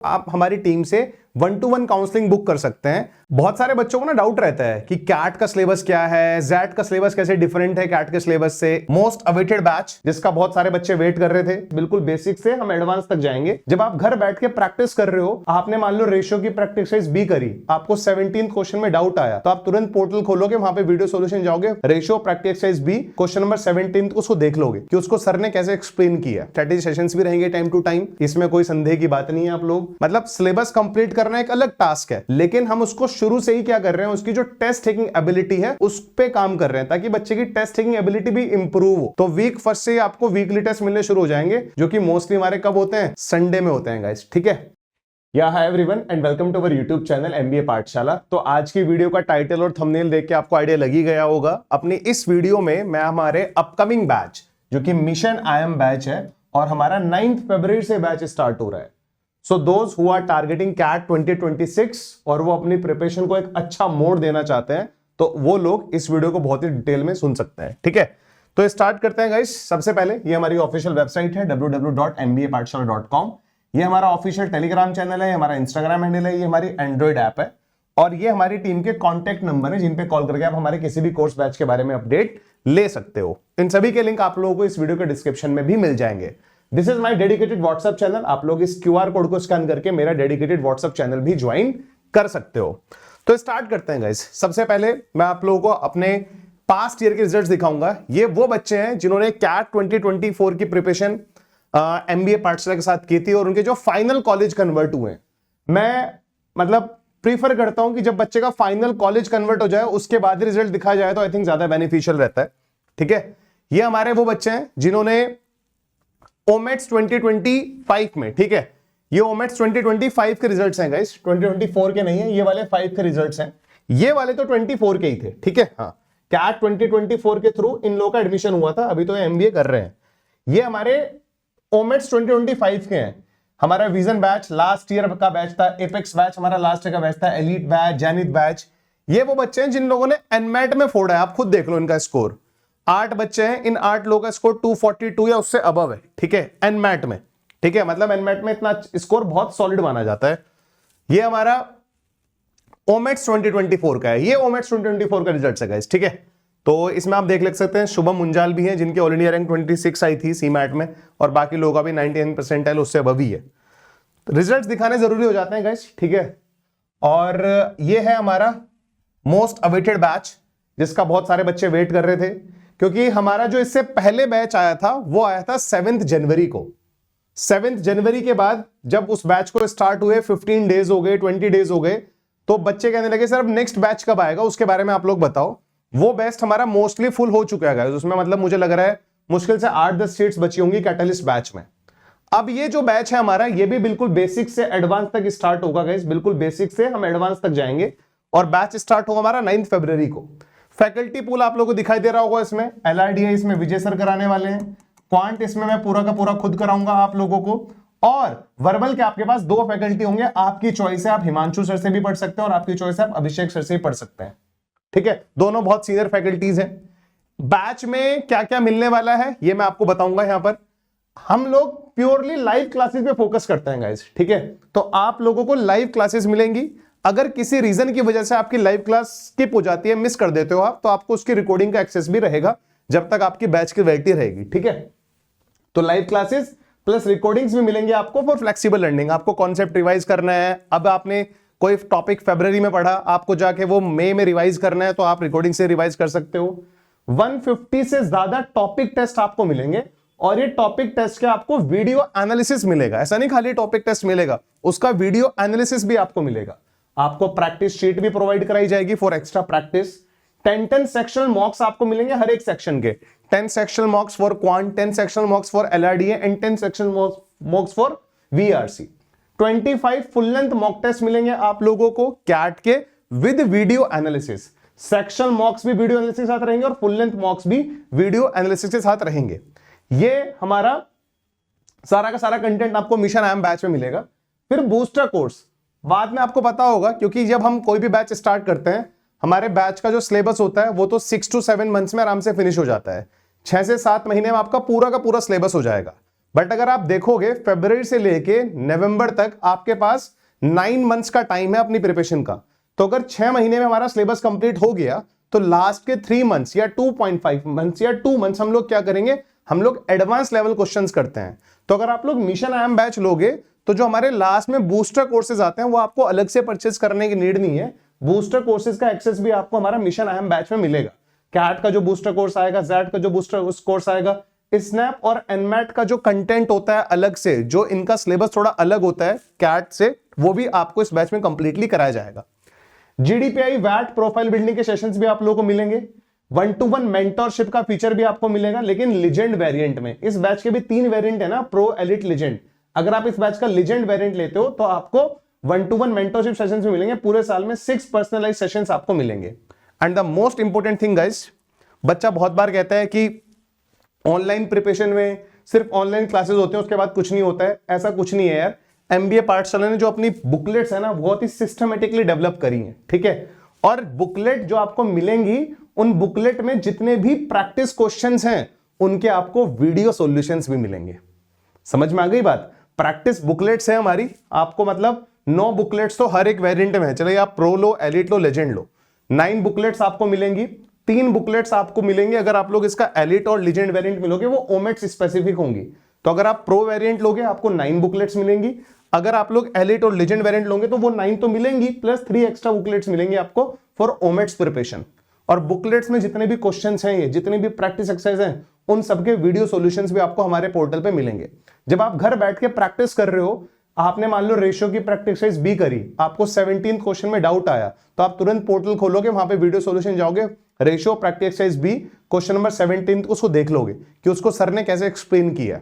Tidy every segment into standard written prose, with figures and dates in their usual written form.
आप हमारी टीम से 1-to-1 काउंसलिंग बुक कर सकते हैं। बहुत सारे बच्चों को ना डाउट रहता है कि कैट का सिलेबस क्या है, जैट का सिलेबस कैसे डिफरेंट है कैट के सिलेबस से। मोस्ट अवेटेड बैच जिसका बहुत सारे बच्चे वेट कर रहे थे, बिल्कुल बेसिक से हम एडवांस तक जाएंगे। जब आप घर बैठ के प्रैक्टिस कर रहे हो, आपने मान लो रेशियो की प्रैक्टिस भी करी, आपको 17th क्वेश्चन में डाउट आया, तो आप तुरंत पोर्टल खोलोगे, वहां पे वीडियो सॉल्यूशन जाओगे, रेशियो प्रैक्टिस भी क्वेश्चन नंबर 17 उसको देख लोगे कि उसको सर ने कैसे एक्सप्लेन किया। स्ट्रेटेजी सेशंस भी रहेंगे टाइम टू टाइम, इसमें कोई संदेह की बात नहीं है। आप लोग मतलब सिलेबस कंप्लीट करना एक अलग टास्क है, लेकिन हम उसको शुरू से ही क्या कर रहे हैं, उसकी जो टेस्ट टेकिंग एबिलिटी है उस पे काम कर रहे हैं ताकि बच्चे की टेस्ट टेकिंग एबिलिटी भी इंप्रूव हो। तो वीक फर्स्ट से आपको वीकली टेस्ट मिलने शुरू हो जाएंगे, जो कि मोस्टली हमारे कब होते हैं, संडे में होते हैं गाइस, ठीक है। Hi everyone and welcome to our YouTube channel MBA Pathshala. तो आज की वीडियो का टाइटल और थंबनेल देख के आपको आइडिया लगी गया होगा। अपनी इस वीडियो में मैं हमारे अपकमिंग बैच जो कि मिशन IIM बैच है और हमारा 9 फरवरी से बैच स्टार्ट हो रहा है। So those who are targeting CAT 2026 और वो अपनी प्रिपरेशन को एक अच्छा मोड़ देना चाहते हैं, तो वो लोग इस वीडियो को बहुत ही डिटेल में सुन सकते हैं, ठीक है। तो स्टार्ट करते हैं गाइस। सबसे पहले ये हमारी ऑफिशियल वेबसाइट है www.mbapathshala.com। ये हमारा ऑफिशियल टेलीग्राम चैनल है, हमारा इंस्टाग्राम हैंडल है, ये हमारी एंड्रॉइड ऐप है और ये हमारी टीम के कॉन्टैक्ट नंबर है जिन पे कॉल करके आप हमारे किसी भी कोर्स बैच के बारे में अपडेट ले सकते हो। इन सभी के लिंक आप लोगों को इस वीडियो के डिस्क्रिप्शन में भी मिल जाएंगे। This is my dedicated WhatsApp channel. आप लोग इस QR कोड को स्कैन करके मेरा डेडिकेटेड व्हाट्सएप चैनल भी ज्वाइन कर सकते हो। तो स्टार्ट करते हैं गाइस। सबसे पहले मैं आप लोगों को अपने पास्ट ईयर के रिजल्ट्स दिखाऊंगा। ये वो बच्चे हैं जिन्होंने कैट 2024 की प्रिपरेशन एमबीए पाठशाला के साथ की थी और उनके जो फाइनल कॉलेज कन्वर्ट हुए। मैं मतलब प्रीफर करता हूं कि जब बच्चे का फाइनल कॉलेज कन्वर्ट हो जाए उसके बाद रिजल्ट दिखाया जाए तो आई थिंक ज्यादा बेनिफिशियल रहता है, ठीक है। ये हमारे वो बच्चे हैं जिन्होंने ओमेट्स 2025 में, ठीक है, ये ओमेट्स 2025 के रिजल्ट्स हैं गाइस, 2024 के नहीं है, ये वाले 5 के रिजल्ट्स हैं। ये वाले तो 24 के ही थे, ठीक है। हाँ, कैट 2024 के थ्रू इन लोगों का एडमिशन हुआ था, अभी तो एमबीए कर रहे हैं। ये हमारे ओमेट्स 2025 के हैं। हमारा विजन बैच लास्ट ईयर का बैच था, एपेक्स बैच हमारा लास्ट ईयर का बैच था, एलीट बैच, जेनिथ बैच। ये वो बच्चे हैं जिन लोगों ने एनमेट में फोड़ा है। आप खुद देख लो इनका स्कोर, 8 बच्चे हैं, इन 8 लोगों का स्कोर 242 या उससे अबव है, ठीक है, एनमेट में, ठीक है। मतलब एनमेट में इतना स्कोर बहुत सॉलिड माना जाता है। ये हमारा ओमेट्स 2024 का है, ये ओमेट्स 2024 का रिजल्ट है गाइस, ठीक है। तो इसमें आप देख सकते हैं शुभम मुंजाल भी हैं जिनकी ऑल इंडिया रैंक 26 आई थी सीमैट में और बाकी लोगों का भी 99 परसेंटाइल उससे अबव ही है। रिजल्ट्स दिखाने जरूरी हो जाते हैं गाइस, ठीक है। और ये है हमारा मोस्ट अवेटेड बैच जिसका बहुत सारे बच्चे वेट कर रहे थे, क्योंकि हमारा जो इससे पहले बैच आया था वो आया था 7 जनवरी को। 7 जनवरी के बाद जब उस बैच को स्टार्ट हुए 15 डेज हो गए, 20 डेज हो गए, तो बच्चे कहने लगे सर अब नेक्स्ट बैच कब आएगा, उसके बारे में आप लोग बताओ। वो बैच हमारा मोस्टली फुल हो चुका है, उसमें मतलब मुझे लग रहा है मुश्किल से 8-10 सीट्स बची होंगी कैटलिस्ट बैच में। अब ये जो बैच है हमारा, ये भी बिल्कुल बेसिक से एडवांस तक स्टार्ट होगा गाइस, बिल्कुल बेसिक से हम एडवांस तक जाएंगे और बैच स्टार्ट होगा हमारा 9 फरवरी को। फैकल्टी पूल आप लोगों को दिखाई दे रहा होगा, इसमें LRDI इसमें विजय सर कराने वाले हैं, क्वांट इसमें मैं पूरा का पूरा खुद कराऊंगा आप लोगों को, और वर्बल के आपके पास 2 फैकल्टी होंगे। आपकी चॉइस है, आप हिमांशु सर से भी पढ़ सकते हैं और आपकी चॉइस है आप अभिषेक सर से भी पढ़ सकते हैं, ठीक है। दोनों बहुत सीनियर फैकल्टीज हैं। बैच में क्या क्या मिलने वाला है ये मैं आपको बताऊंगा। यहां पर हम लोग प्योरली लाइव क्लासेस पे फोकस करते हैं गाइस, ठीक है। तो आप लोगों को लाइव क्लासेस मिलेंगी। अगर किसी रीजन की वजह से आपकी लाइव क्लास स्किप हो जाती है, मिस कर देते हो आप, तो आपको उसकी रिकॉर्डिंग का एक्सेस भी रहेगा जब तक आपकी बैच की वैलिडिटी रहेगी, ठीक है। तो लाइव क्लासेस प्लस रिकॉर्डिंग्स भी मिलेंगे आपको फॉर फ्लेक्सिबल लर्निंग। आपको कॉन्सेप्ट रिवाइज करना है, अब आपने कोई टॉपिक फरवरी में पढ़ा, आपको जाके वो मई में रिवाइज करना है, तो आप रिकॉर्डिंग से रिवाइज कर सकते हो। 150 से ज्यादा टॉपिक टेस्ट आपको मिलेंगे और ये टॉपिक टेस्ट के आपको वीडियो एनालिसिस मिलेगा। ऐसा नहीं खाली टॉपिक टेस्ट मिलेगा, उसका वीडियो एनालिसिस भी आपको मिलेगा। आपको प्रैक्टिस शीट भी प्रोवाइड कराई जाएगी for extra practice. 10 sectional mocks आपको मिलेंगे हर एक सेक्शन के, 10 sectional mocks for quant, 10 sectional mocks for LRDA and 10 sectional mocks for VRC। 25 full length mock test मिलेंगे आप लोगों को कैट के with video analysis. Sectional mocks भी वीडियो एनालिसिस के साथ रहेंगे और फुल लेंथ मॉक्स भी वीडियो एनालिसिस के साथ रहेंगे। ये हमारा सारा का सारा कंटेंट आपको मिशन IIM बैच में मिलेगा। फिर बूस्टर कोर्स बाद में आपको पता होगा, क्योंकि जब हम कोई भी बैच स्टार्ट करते हैं, हमारे बैच का जो सिलेबस होता है वो तो 6 to 7 मंथ्स में आराम से फिनिश हो जाता है। 6 से 7 महीने में आपका पूरा का पूरा सिलेबस हो जाएगा। बट अगर आप देखोगे फरवरी से लेके नवंबर तक आपके पास 9 मंथ्स का टाइम है अपनी प्रिपरेशन का। तो अगर 6 महीने में हमारा सिलेबस कंप्लीट हो गया तो लास्ट के 3 मंथ्स या 2.5 मंथ्स या 2 मंथ्स हम लोग क्या करेंगे, हम लोग एडवांस लेवल क्वेश्चंस करते हैं। तो अगर आप लोग मिशन IIM बैच लोगे तो जो हमारे लास्ट में बूस्टर कोर्सेज आते हैं वो आपको अलग से परचेज करने की नीड नहीं है। बूस्टर कोर्सेज का एक्सेस भी आपको हमारा मिशन IIM बैच में मिलेगा। कैट का जो बूस्टर कोर्स आएगा, जैट का जो बूस्टर कोर्स आएगा, स्नैप और एनमैट का जो कंटेंट होता है अलग से, जो इनका सिलेबस थोड़ा अलग होता है कैट से, वो भी आपको इस बैच में कंप्लीटली कराया जाएगा। GDPI वैट प्रोफाइल बिल्डिंग के सेशंस भी आप लोगों को मिलेंगे। 1-to-1 मेंटरशिप का फीचर भी आपको मिलेगा, लेकिन लिजेंड वेरिएंट में। इस बैच के भी 3 वेरिएंट है ना, प्रो, एलिट, लिजेंड। अगर आप इस बैच का लिजेंड वेरिएंट लेते हो तो आपको 1-to-1 मेंटरशिप सेशंस भी मिलेंगे। पूरे साल में 6 पर्सनलाइज सेशंस आपको मिलेंगे। And the most important thing guys, बच्चा बहुत बार कहता है कि ऑनलाइन प्रिपरेशन में सिर्फ ऑनलाइन क्लासेस होते हैं, उसके बाद कुछ नहीं होता है। ऐसा कुछ नहीं है यार। MBA पाठशाला ने जो अपनी बुकलेट्स है ना बहुत ही सिस्टमेटिकली डेवलप करी है, ठीक है। और बुकलेट जो आपको मिलेंगी, उन बुकलेट में जितने भी प्रैक्टिस क्वेश्चंस हैं उनके आपको वीडियो सॉल्यूशंस भी मिलेंगे। समझ में आ गई बात? प्रैक्टिस बुकलेट्स है हमारी, आपको मतलब 9 बुकलेट्स तो हर एक वेरिएंट में है। चलिए आप प्रो लो, एलिट लो, लेजेंड लो, 9 बुकलेट्स आपको मिलेंगी। 3 बुकलेट्स आपको मिलेंगे अगर आप लोग इसका एलिट और लीजेंड वेरिएंट मिलोगे, वो ओमेट्स स्पेसिफिक होंगी। तो अगर आप प्रो वेरिएंट लोगे आपको 9 बुकलेट्स मिलेंगी। अगर आप लोग एलिट और लीजेंड वेरिएंट लोगे तो वो 9 तो मिलेंगी, प्लस 3 एक्स्ट्रा बुकलेट्स मिलेंगे आपको फॉर ओमेट्स प्रिपरेशन। और बुकलेट्स में जितने भी क्वेश्चंस हैं, ये जितने भी प्रैक्टिस एक्सरसाइज हैं, उन सबके वीडियो सॉल्यूशंस भी आपको हमारे पोर्टल पे मिलेंगे। जब आप घर बैठ के प्रैक्टिस कर रहे हो, आपने मान लो रेशियो की प्रैक्टिस एक्सरसाइज भी करी, आपको 17th क्वेश्चन में डाउट आया, तो आप तुरंत पोर्टल खोलोगे, वहां पे वीडियो सॉल्यूशन जाओगे, ratio practice exercise B question number 17 उसको देख लोगे कि उसको सर ने कैसे एक्सप्लेन किया।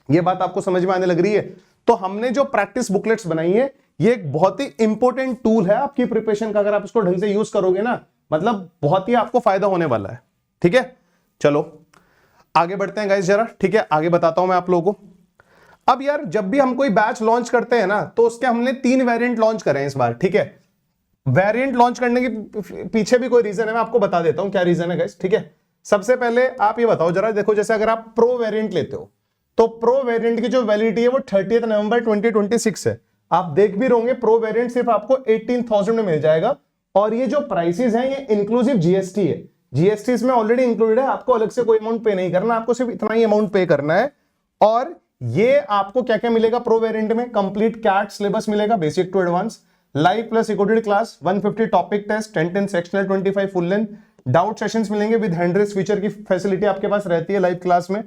ये बात आपको समझ में आने लग रही है? तो हमने जो प्रैक्टिस बुकलेट्स बनाई है, ये एक बहुत ही इंपॉर्टेंट टूल है आपकी प्रिपरेशन का। अगर आप इसको ढंग से यूज करोगे ना, मतलब बहुत ही आपको फायदा होने वाला है, ठीक है। चलो आगे बढ़ते हैं गाइस जरा, ठीक है। आगे बताता हूं मैं आप लोगों को। अब यार जब भी हम कोई बैच लॉन्च करते हैं ना, तो उसके हमने 3 वेरिएंट लॉन्च करे हैं इस बार, ठीक है। वेरिएंट लॉन्च करने के पीछे भी कोई रीजन है, मैं आपको बता देता हूं क्या रीजन है गाइस, ठीक है। सबसे पहले आप ये बताओ जरा, देखो जैसे अगर आप प्रो वेरिएंट लेते हो तो प्रो वेरिएंट की जो वैलिडिटी है वो 30 नवंबर 2026 है। आप देख भी रहोगे प्रो वेरिएंट सिर्फ आपको 18,000 में मिल जाएगा। और ये जो प्राइसेस हैं ये इंक्लूसिव GST है। GST इसमें ऑलरेडी इंक्लूडेड है, आपको अलग से कोई अमाउंट पे नहीं करना, आपको सिर्फ इतना ही अमाउंट पे करना है। और ये आपको क्या क्या मिलेगा प्रो वेरिएंट में? कंप्लीट कैट सिलेबस मिलेगा, basic to advance, live plus recorded class, 150 topic test, 10 sectional, 25 full length, doubt sessions मिलेंगे विद हैंड रेज फीचर की फैसिलिटी आपके पास रहती है लाइव क्लास में।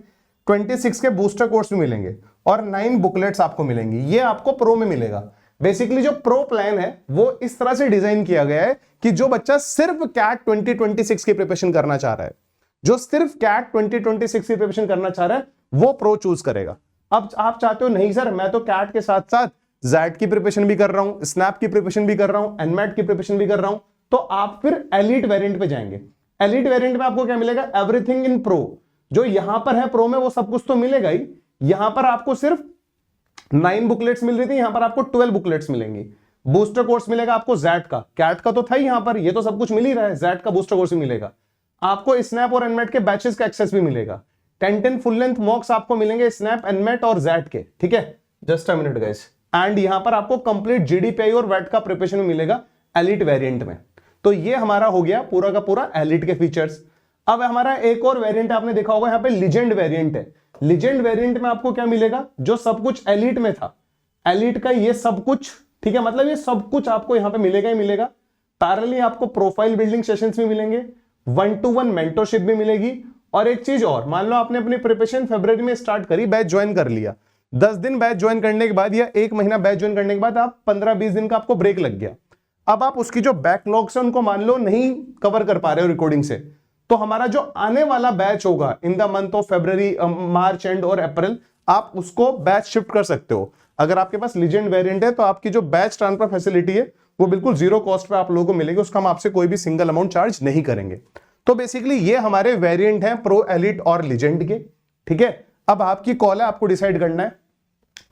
26 के बूस्टर कोर्स भी मिलेंगे और 9 बुकलेट्स आपको मिलेंगी। ये आपको प्रो में मिलेगा। बेसिकली जो प्रो प्लान है वो इस तरह से डिजाइन किया गया है कि जो बच्चा सिर्फ कैट 2026 की प्रिपरेशन करना चाह रहा है, जो सिर्फ कैट 2026 की प्रिपरेशन करना चाह रहा है, वो प्रो चूज करेगा। अब आप चाहते हो नहीं सर मैं तो कैट के साथ साथ जैट की प्रिपरेशन भी कर रहा हूं, स्नैप की प्रिपरेशन भी कर रहा हूं, एनमैट की प्रिपरेशन भी कर रहा हूं, तो आप फिर एलिट वेरिएंट पे जाएंगे। एलिट वेरिएंट में आपको क्या मिलेगा? Everything in pro. जो यहां पर है प्रो में वो सब कुछ तो मिलेगा ही। यहां पर आपको सिर्फ 9 बुकलेट्स मिल रही थी, यहां पर आपको 12 बुकलेट्स मिलेंगी। बूस्टर कोर्स मिलेगा आपको जैट का, कैट का तो था ही यहां पर, ये तो सब कुछ मिल ही रहा है। जैट का बूस्टर कोर्स भी मिलेगा आपको, स्नैप और एनमैट के बैचेस का एक्सेस भी मिलेगा। 10 फुल लेंथ मॉक्स आपको मिलेंगे स्नैप, एनमैट और जैट के, ठीक है। Just a minute guys. And यहां पर आपको कंप्लीट GDPI और वैट का प्रिपरेशन मिलेगा एलिट वेरिएंट में। तो ये हमारा हो गया पूरा का पूरा एलिट के फीचर्स। अब हमारा एक और वेरिएंट आपने देखा होगा, यहां पे लीजेंड वेरिएंट है। लीजेंड वेरिएंट में आपको क्या मिलेगा? जो सब कुछ एलिट में था, एलिट का ये सब कुछ, ठीक है, मतलब ये सब कुछ आपको यहां पे मिलेगा ही मिलेगा। पैरेलली आपको प्रोफाइल बिल्डिंग सेशंस भी मिलेंगे, 1-to-1 मेंटरशिप भी मिलेगी। और एक चीज और, मान लो आपने अपनी प्रिपरेशन फरवरी में स्टार्ट करी, बैच ज्वाइन कर लिया, 10 दिन बैच ज्वाइन करने के बाद या 1 महीना बैच ज्वाइन करने के बाद आप 15-20 दिन का आपको ब्रेक लग गया। अब आप उसकी जो बैकलॉग्स है उनको मान लो नहीं कवर कर पा रहे हो रिकॉर्डिंग से, तो हमारा जो आने वाला बैच होगा in the month of February, March and और अप्रैल, आप उसको बैच शिफ्ट कर सकते हो। अगर आपके पास लीजेंड वेरिएंट है तो आपकी जो बैच ट्रांसफर फैसिलिटी है वो बिल्कुल 0 कॉस्ट पे आप लोगों को मिलेगी, उसका हम आपसे कोई भी सिंगल अमाउंट चार्ज नहीं करेंगे। तो बेसिकली ये हमारे वेरिएंट हैं प्रो, एलिट और लीजेंड के, ठीक है। अब आपकी कॉल है, आपको डिसाइड करना है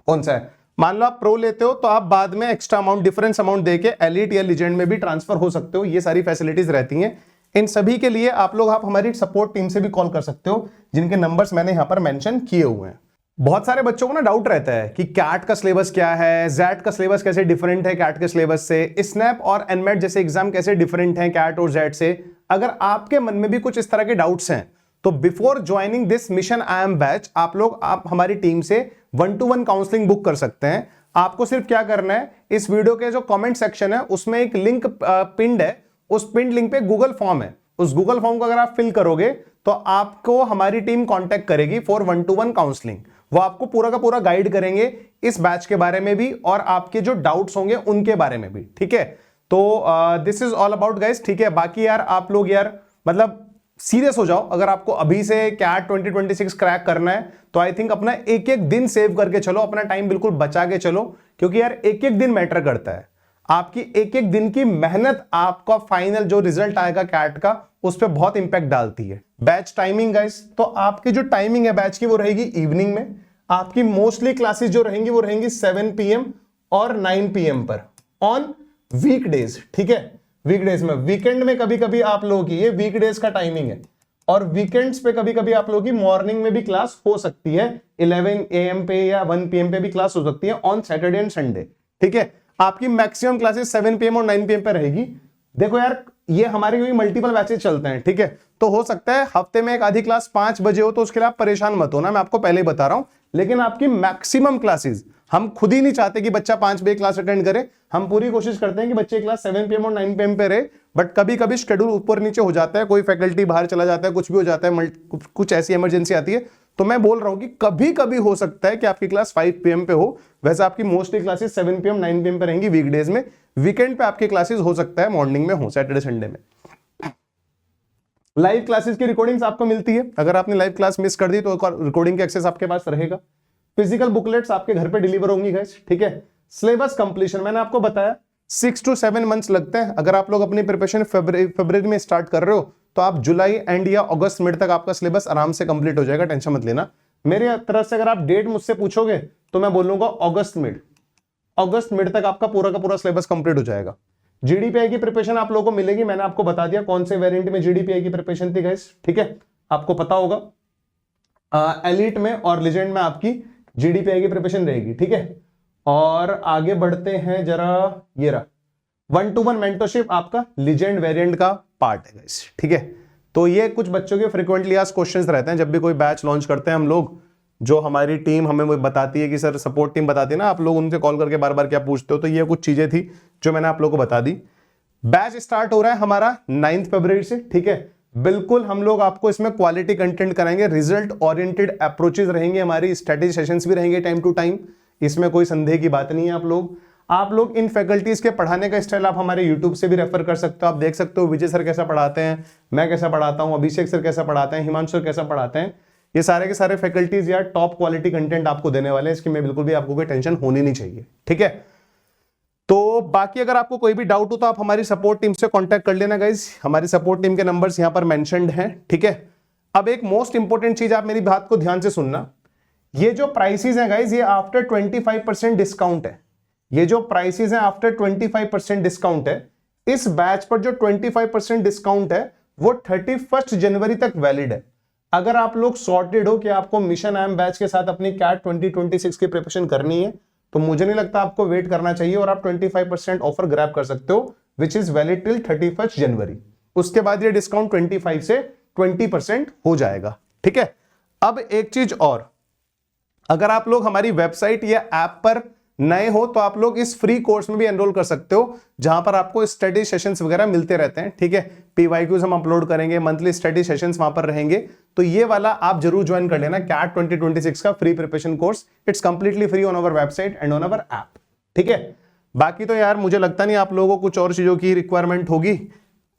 कौन सा है। मान लो आप प्रो लेते हो तो आप बाद में एक्स्ट्रा अमाउंट, डिफरेंस अमाउंट देके एलिट या लीजेंड में भी ट्रांसफर हो सकते हो। ये सारी फैसिलिटीज रहती हैं। इन सभी के लिए आप हमारी सपोर्ट टीम से भी कॉल कर सकते हो, जिनके नंबर्स मैंने यहां पर मेंशन किए हुए हैं। बहुत सारे बच्चों को ना डाउट रहता है कि कैट का सिलेबस क्या है, जैट का सिलेबस कैसे डिफरेंट है कैट के सिलेबस से, स्नैप और एनमेट जैसे एग्जाम कैसे डिफरेंट हैं कैट और जैट से। अगर आपके मन में भी कुछ इस तरह के डाउट्स हैं तो before joining this mission I am batch आप हमारी टीम से 1-to-1 काउंसलिंग बुक कर सकते हैं। आपको सिर्फ क्या करना है, इस वीडियो के जो कमेंट सेक्शन है उसमें एक लिंक पिंड है, उस पिंड लिंक पे गूगल फॉर्म है, उस गूगल फॉर्म को अगर आप फिल करोगे तो आपको हमारी टीम कांटेक्ट करेगी फॉर 1-to-1 काउंसलिंग। वो आपको पूरा का पूरा गाइड करेंगे इस बैच के बारे में भी और आपके जो डाउट्स होंगे उनके बारे में भी, ठीक है। तो this is all about guys, ठीक है। बाकी यार आप लोग यार मतलब सीरियस हो जाओ, अगर आपको अभी से कैट 2026 क्रैक करना है तो आई थिंक अपना एक एक दिन सेव करके चलो, अपना टाइम बिल्कुल बचा के चलो, क्योंकि यार एक एक दिन मैटर करता है। आपकी एक एक दिन की मेहनत आपका फाइनल जो रिजल्ट आएगा कैट का उस पर बहुत इंपैक्ट डालती है। बैच टाइमिंग गाइस, तो आपकी जो टाइमिंग है बैच की वो रहेगी इवनिंग में। आपकी मोस्टली क्लासेस जो रहेंगी वो रहेंगी 7 PM और 9 PM पर ऑन वीकडेज, ठीक है। वीकडेज में, वीकेंड में कभी कभी आप लोगों की, ये वीकडेज का टाइमिंग है, और वीकेंड्स पे कभी कभी आप लोगों की मॉर्निंग में भी क्लास हो सकती है, 11 AM पे या 1 PM पे भी क्लास हो सकती है ऑन सैटरडे एंड संडे, ठीक है। आपकी मैक्सिमम क्लासेस 7 PM और 9 PM पे रहेगी। देखो यार ये हमारे मल्टीपल बैचेस चलते हैं, ठीक है, तो हो सकता है हफ्ते में एक आधी क्लास 5 बजे हो, तो उसके लिए आप परेशान मत होना, मैं आपको पहले ही बता रहा हूं। लेकिन आपकी मैक्सिमम क्लासेस, हम खुद ही नहीं चाहते कि बच्चा 5 बजे क्लास अटेंड करे, हम पूरी कोशिश करते हैं कि बच्चे क्लास 7 PM और 9 PM पे रहे, बट कभी कभी शेड्यूल ऊपर नीचे हो जाता है, कोई फैकल्टी बाहर चला जाता है, कुछ भी हो जाता है, कुछ ऐसी इमरजेंसी आती है, तो मैं बोल रहा हूं कि कभी कभी हो सकता है कि आपकी क्लास 5 PM पे हो। वैसे आपकी मोस्टली क्लासेस 7 PM 9 PM पे रहेंगी वीकडेज में। वीकेंड पे आपकी क्लासेस हो सकता है मॉर्निंग में हो, सैटरडे संडे में। लाइव क्लासेस की रिकॉर्डिंग्स आपको मिलती है, अगर आपने लाइव क्लास मिस कर दी तो रिकॉर्डिंग का एक्सेस आपके पास रहेगा। फिजिकल बुकलेट्स आपके घर पे डिलीवर होंगी गाइस, ठीक है। सिलेबस कंप्लीशन मैंने आपको बताया 6 to 7 मंथ्स लगते हैं। अगर आप लोग अपनी प्रिपरेशन फरवरी में स्टार्ट कर रहे हो तो आप जुलाई एंड या अगस्त मिड तक आपका सिलेबस आराम से कंप्लीट हो जाएगा, टेंशन मत लेना। मेरे तरफ से अगर आप डेट मुझसे पूछोगे तो मैं बोलूंगा अगस्त मिड तक आपका पूरा का पूरा सिलेबस कंप्लीट हो जाएगा। जीडीपीआई की प्रिपरेशन आप लोगों को मिलेगी, मैंने आपको बता दिया कौन से वेरिएंट में जीडीपीआई की प्रिपरेशन थी गाइस, ठीक है, आपको पता होगा। एलिट में और लीजेंड में आपकी जीडीपीआई की प्रिपरेशन रहेगी, ठीक है। और आगे बढ़ते हैं जरा, ये रहा 1-to-1 मेंटरशिप आपका लीजेंड वेरिएंट का पार्ट है गाइस, ठीक है। तो ये कुछ बच्चों के फ्रीक्वेंटली आस्क्ड क्वेश्चंस रहते हैं जब भी कोई बैच लॉन्च करते हैं हम लोग, जो हमारी टीम हमें बताती है कि सर सपोर्ट टीम बताती है ना, आप लोग उनसे कॉल करके बार बार क्या पूछते हो, तो ये कुछ चीजें थी जो मैंने आप लोगों को बता दी। बैच स्टार्ट हो रहा है हमारा 9 फरवरी से, ठीक है। बिल्कुल हम लोग आपको इसमें क्वालिटी कंटेंट कराएंगे, रिजल्ट ओरिएंटेड अप्रोचेस रहेंगे, हमारी स्ट्रेटेजी सेशंस भी रहेंगे टाइम टू टाइम, इसमें कोई संदेह की बात नहीं है। आप लोग इन फैकल्टीज के पढ़ाने का स्टाइल आप हमारे यूट्यूब से भी रेफर कर सकते हो, आप देख सकते हो विजय सर कैसा पढ़ाते हैं, मैं कैसा पढ़ाता हूं, अभिषेक सर कैसा पढ़ाते हैं, हिमांशु सर कैसा पढ़ाते हैं। ये सारे के सारे फैकल्टीज यार टॉप क्वालिटी कंटेंट आपको देने वाले हैं, इसकी में बिल्कुल भी आपको कोई टेंशन होनी नहीं चाहिए, ठीक है। तो बाकी अगर आपको कोई भी डाउट हो तो आप हमारी सपोर्ट टीम से कांटेक्ट कर लेना गाइस, हमारी सपोर्ट टीम के नंबर्स यहां पर मेंशन्ड हैं, ठीक है। अब एक मोस्ट इंपॉर्टेंट चीज, आप मेरी बात को ध्यान से सुनना, ये जो प्राइसेस हैं गाइस ये आफ्टर 25% डिस्काउंट है, ये जो प्राइसेस हैं आफ्टर 25% डिस्काउंट है। इस बैच पर जो 25% डिस्काउंट है वो 31 जनवरी तक वैलिड है। अगर आप लोग सॉर्टेड हो कि आपको मिशन आई एम बैच के साथ अपनी कैट 2026 की प्रिपरेशन करनी है तो मुझे नहीं लगता आपको वेट करना चाहिए और आप 25% ऑफर ग्रैब कर सकते हो, विच इज वैलिड टिल 31 जनवरी। उसके बाद ये डिस्काउंट 25 से 20% हो जाएगा, ठीक है। अब एक चीज और, अगर आप लोग हमारी वेबसाइट या ऐप पर नए हो तो आप लोग इस फ्री कोर्स में भी एनरोल कर सकते हो, जहां पर आपको स्टडी सेशंस वगैरह मिलते रहते हैं, ठीक है। पीवाईक्यूज हम अपलोड करेंगे, मंथली स्टडी सेशंस वहां पर रहेंगे, तो ये वाला आप जरूर ज्वाइन कर लेना, कैट 2026 का free preparation course. It's completely free on our website and on our app, ठीक है। बाकी तो यार मुझे लगता नहीं आप लोगों को कुछ और चीजों की रिक्वायरमेंट होगी।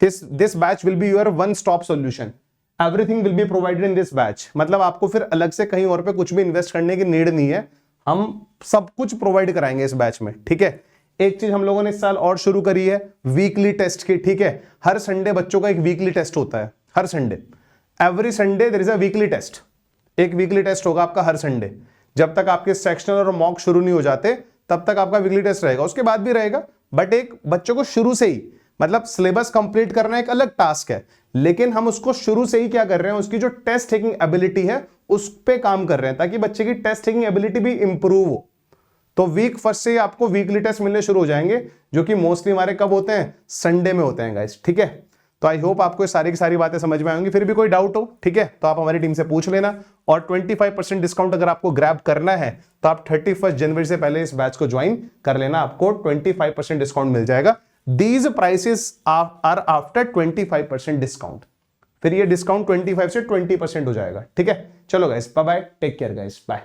This batch will be your one stop solution, everything will be provided in this batch. मतलब आपको फिर अलग से कहीं और पे कुछ भी इन्वेस्ट करने की नीड नहीं है, हम सब कुछ प्रोवाइड कराएंगे इस बैच में, ठीक है। एक चीज हम लोगों ने इस साल और शुरू करी है, वीकली टेस्ट की, ठीक है। हर संडे बच्चों का एक वीकली टेस्ट होता है, हर Sunday, every Sunday there is a weekly test. एक वीकली टेस्ट होगा आपका हर संडे, जब तक आपके सेक्शनल और मॉक शुरू नहीं हो जाते तब तक आपका वीकली टेस्ट रहेगा, उसके बाद भी रहेगा, बट एक बच्चों को शुरू से ही, मतलब सिलेबस कंप्लीट करना एक अलग टास्क है, लेकिन हम उसको शुरू से ही क्या कर रहे हैं, उसकी जो टेस्ट टेकिंग एबिलिटी है उस पे काम कर रहे हैं ताकि बच्चे की टेस्ट टेकिंग एबिलिटी भी इंप्रूव हो। तो वीक फर्स्ट से आपको वीकली टेस्ट मिलने शुरू हो जाएंगे, जो कि मोस्टली हमारे कब होते हैं, संडे में होते हैं गाइस, ठीक है। तो आई होप आपको सारी की सारी बातें समझ में आएंगी। फिर भी कोई डाउट हो, ठीक है, तो आप हमारी टीम से पूछ लेना। और 25% डिस्काउंट अगर आपको ग्रैब करना है तो आप 31 जनवरी से पहले इस बैच को ज्वाइन कर लेना, आपको 25% डिस्काउंट मिल जाएगा। These prices are after 25% discount. फिर ये डिस्काउंट 25 से 20% हो जाएगा, ठीक है। चलो guys, bye bye, take care guys, bye.